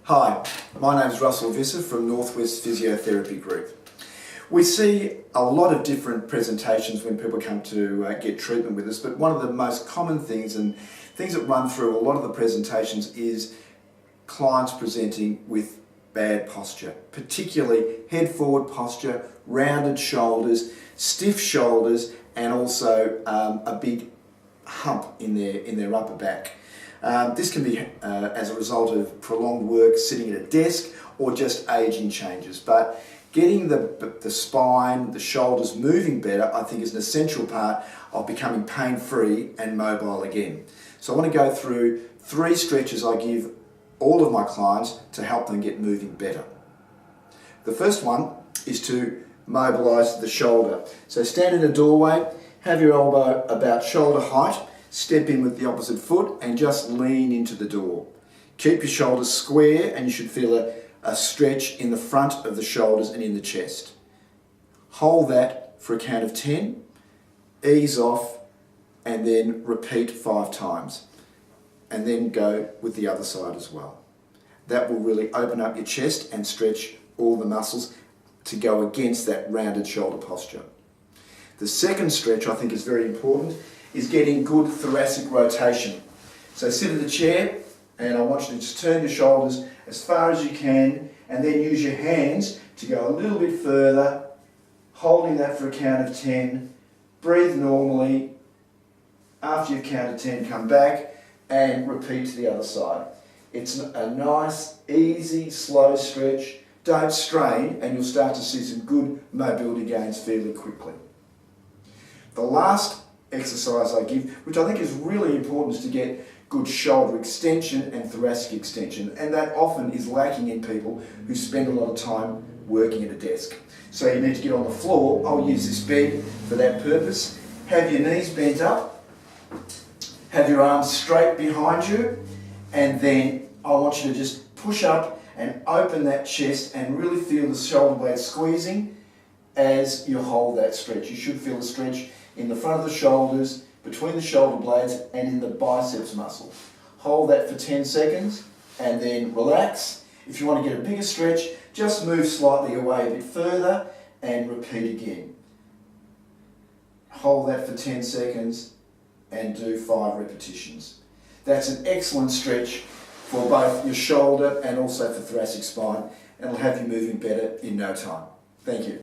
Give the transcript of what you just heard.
Hi, my name is Russell Visser from Northwest Physiotherapy Group. We see a lot of different presentations when people come to get treatment with us, but one of the most common things and things that run through a lot of the presentations is clients presenting with bad posture, particularly head forward posture, rounded shoulders, stiff shoulders, and also a big hump in their upper back. This can be as a result of prolonged work, sitting at a desk, or just aging changes. But getting the spine, the shoulders moving better, I think is an essential part of becoming pain-free and mobile again. So I want to go through 3 stretches I give all of my clients to help them get moving better. The first one is to mobilise the shoulder. So stand in a doorway, have your elbow about shoulder height, step in with the opposite foot and just lean into the door. Keep your shoulders square and you should feel a stretch in the front of the shoulders and in the chest. Hold that for a count of 10, ease off and then repeat 5 times. And then go with the other side as well. That will really open up your chest and stretch all the muscles to go against that rounded shoulder posture. The second stretch I think is very important is getting good thoracic rotation. So sit in the chair and I want you to just turn your shoulders as far as you can and then use your hands to go a little bit further, holding that for a count of 10. Breathe normally. After you've counted 10, come back and repeat to the other side. It's a nice, easy, slow stretch. Don't strain and you'll start to see some good mobility gains fairly quickly. The last exercise I give, which I think is really important, is to get good shoulder extension and thoracic extension, and that often is lacking in people who spend a lot of time working at a desk. So you need to get on the floor. I'll use this bed for that purpose. Have your knees bent up, have your arms straight behind you, and then I want you to just push up and open that chest and really feel the shoulder blades squeezing as you hold that stretch. You should feel the stretch in the front of the shoulders, between the shoulder blades and in the biceps muscle. Hold that for 10 seconds and then relax. If you want to get a bigger stretch, just move slightly away a bit further and repeat again. Hold that for 10 seconds and do 5 repetitions. That's an excellent stretch for both your shoulder and also for thoracic spine, and it'll have you moving better in no time. Thank you.